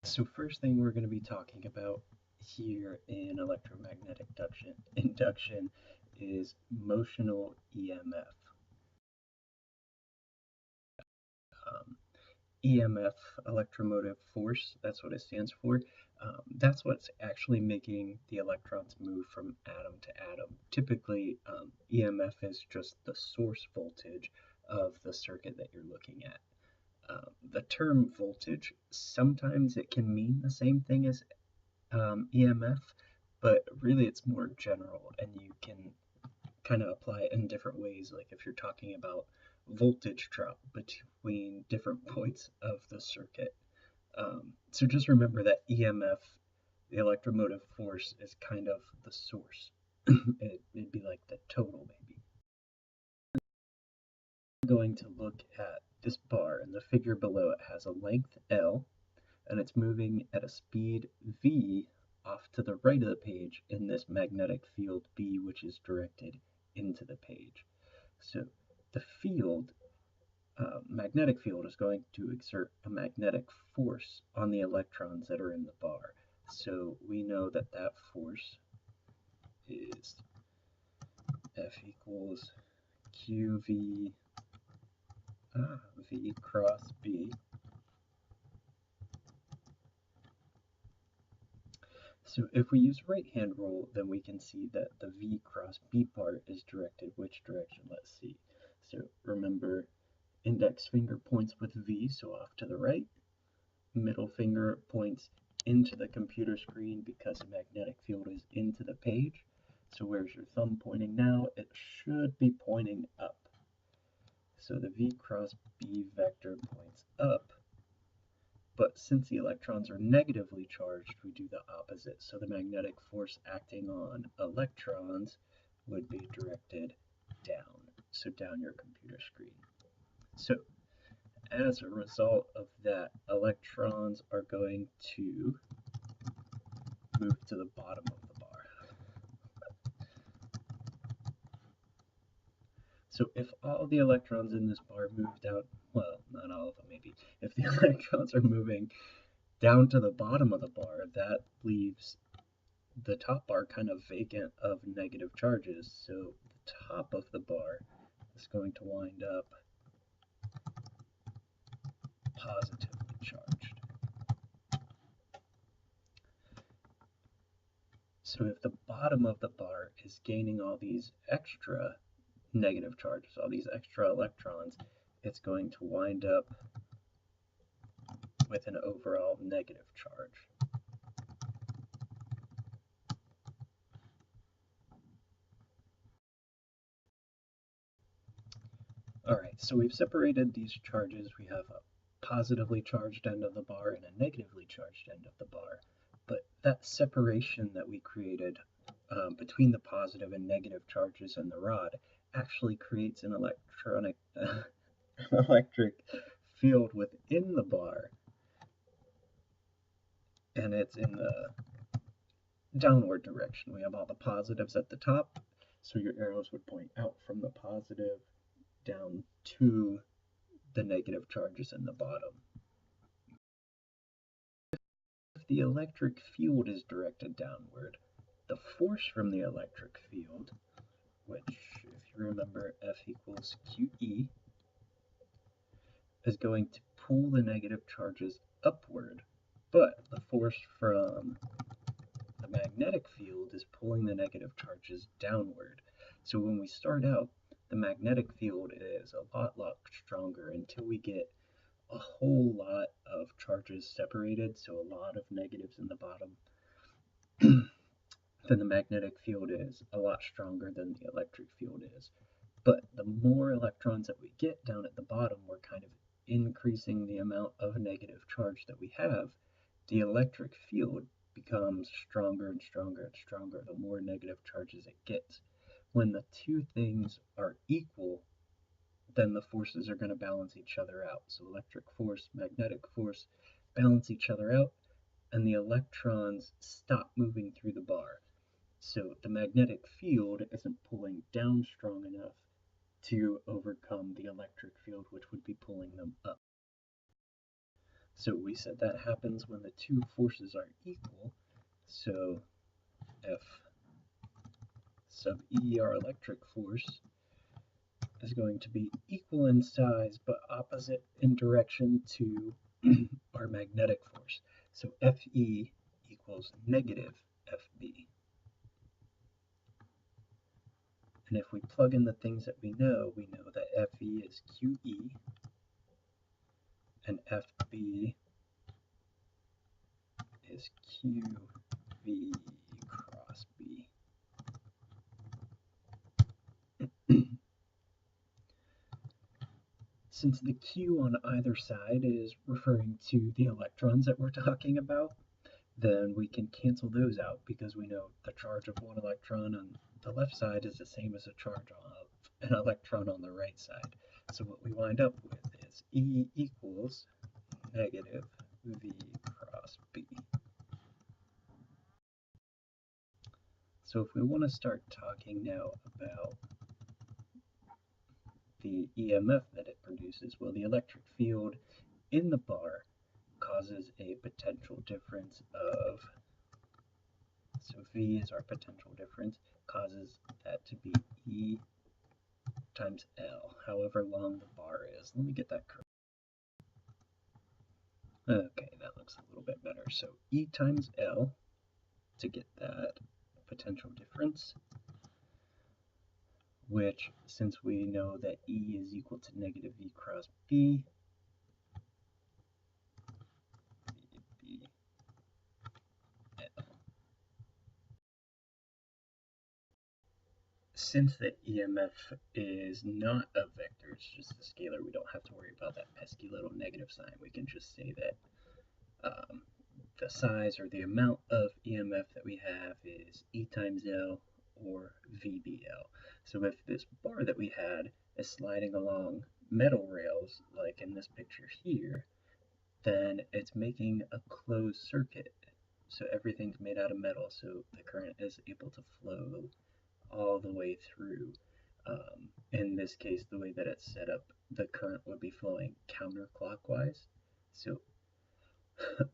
So first thing we're going to be talking about here in electromagnetic induction is motional EMF. EMF, electromotive force, that's what it stands for. That's what's actually making the electrons move from atom to atom. Typically, EMF is just the source voltage of the circuit that you're looking at. The term voltage, sometimes it can mean the same thing as EMF, but really it's more general and you can kind of apply it in different ways. Like if you're talking about voltage drop between different points of the circuit. So just remember that EMF, the electromotive force, is kind of the source. It'd be like the total, maybe. We're going to look at this bar, and the figure below it has a length L, and it's moving at a speed v off to the right of the page in this magnetic field B, which is directed into the page. So the field, magnetic field, is going to exert a magnetic force on the electrons that are in the bar. So we know that that force is F equals QV V cross B. So if we use right-hand rule, then we can see that the V cross B part is directed which direction? Let's see. So remember, index finger points with V, so off to the right. Middle finger points into the computer screen because the magnetic field is into the page. So where's your thumb pointing now? It should be pointing up. So the V cross B vector points up. But since the electrons are negatively charged, we do the opposite. So the magnetic force acting on electrons would be directed down. So down your computer screen. So as a result of that, electrons are going to move to the bottom of the bar. So if all the electrons in this bar move down, well, not all of them maybe, if the electrons are moving down to the bottom of the bar, that leaves the top bar kind of vacant of negative charges. So the top of the bar is going to wind up positively charged. So if the bottom of the bar is gaining all these extra negative charges, all these extra electrons, it's going to wind up with an overall negative charge. Alright, so we've separated these charges. We have a positively charged end of the bar and a negatively charged end of the bar. But that separation that we created between the positive and negative charges in the rod actually creates an electric field within the bar, and it's in the downward direction. We have all the positives at the top, so your arrows would point out from the positive down to the negative charges in the bottom. If the electric field is directed downward, the force from the electric field, which, if you remember, F equals QE, is going to pull the negative charges upward, but the force from the magnetic field is pulling the negative charges downward. So when we start out, the magnetic field is a lot stronger until we get a whole lot of charges separated, so a lot of negatives in the bottom. Then the magnetic field is a lot stronger than the electric field is. But the more electrons that we get down at the bottom, we're kind of increasing the amount of negative charge that we have. The electric field becomes stronger and stronger and stronger the more negative charges it gets. When the two things are equal, then the forces are going to balance each other out. So electric force, magnetic force balance each other out, and the electrons stop moving through the bar. So the magnetic field isn't pulling down strong enough to overcome the electric field, which would be pulling them up. So we said that happens when the two forces are equal. So F sub E, our electric force, is going to be equal in size but opposite in direction to our magnetic force. So Fe equals negative Fb. And if we plug in the things that we know that Fe is QE and Fb is QV cross B. Since the Q on either side is referring to the electrons that we're talking about, then we can cancel those out because we know the charge of one electron on the left side is the same as the charge of an electron on the right side. So what we wind up with is E equals negative V cross B. So if we want to start talking now about the EMF that it produces, well, the electric field in the bar causes a potential difference of, so V is our potential difference, causes that to be E times L, however long the bar is. Let me get that correct. Okay, that looks a little bit better. So E times L to get that potential difference, which, since we know that E is equal to negative V cross B, since the EMF is not a vector, it's just a scalar, we don't have to worry about that pesky little negative sign. We can just say that the size or the amount of EMF that we have is E times L or VBL. So if this bar that we had is sliding along metal rails, like in this picture here, then it's making a closed circuit. So everything's made out of metal, so the current is able to flow all the way through. In this case, the way that it's set up, the current would be flowing counterclockwise. So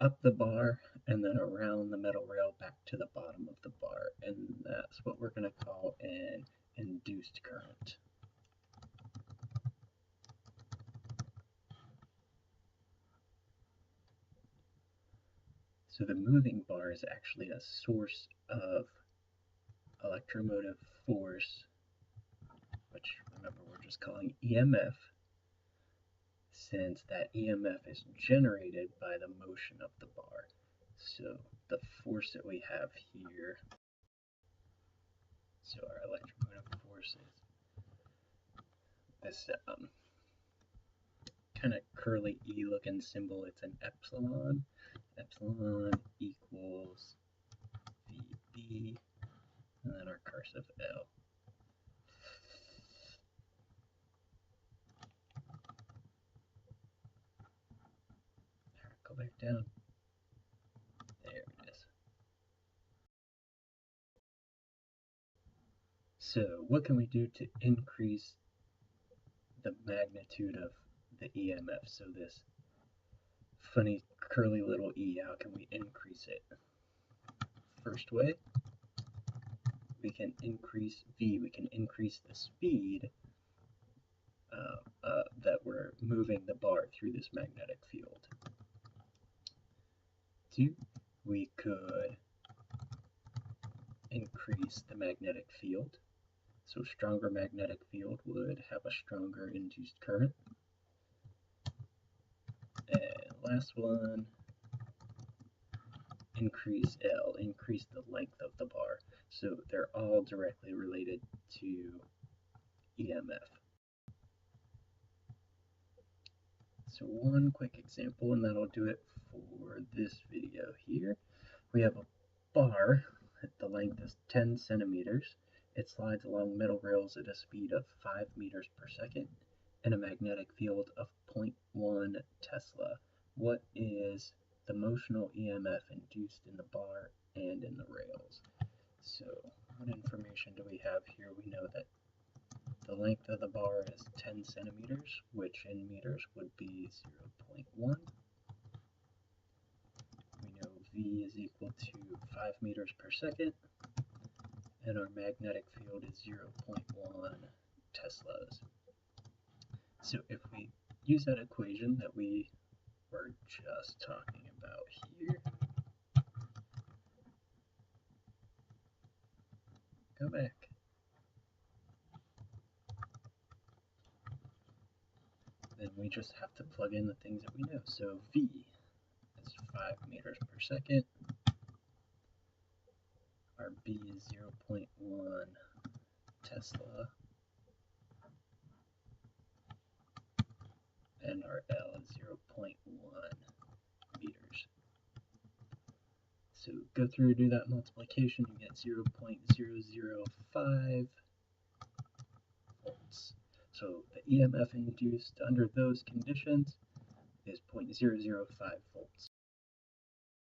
up the bar and then around the metal rail back to the bottom of the bar. And that's what we're going to call an induced current. So the moving bar is actually a source of electromotive force, which, remember, we're just calling EMF, since that EMF is generated by the motion of the bar. So the force that we have here, so our electromotive force is this kind of curly E looking symbol. It's an epsilon. Epsilon equals VB, and then our cursive L. Go back down. There it is. So what can we do to increase the magnitude of the EMF? So this funny curly little E, how can we increase it? First way, we can increase V, we can increase the speed that we're moving the bar through this magnetic field. Two, we could increase the magnetic field. So stronger magnetic field would have a stronger induced current. And last one, increase L, increase the length of the bar. So they're all directly related to EMF. So one quick example, and that'll do it for this video here. We have a bar, the length is 10 centimeters. It slides along metal rails at a speed of 5 meters per second and a magnetic field of 0.1 Tesla. What is the motional EMF induced in the bar and in the rails? So what information do we have here? We know that the length of the bar is 10 centimeters, which in meters would be 0.1. V is equal to 5 meters per second, and our magnetic field is 0.1 Teslas. So if we use that equation that we were just talking about here, go back. Then we just have to plug in the things that we know. So V is 5 meters per second. Our B is 0.1 Tesla. And our L is 0.1 meters. So go through and do that multiplication, you get 0.005 volts. So the EMF induced under those conditions is 0.005 volts.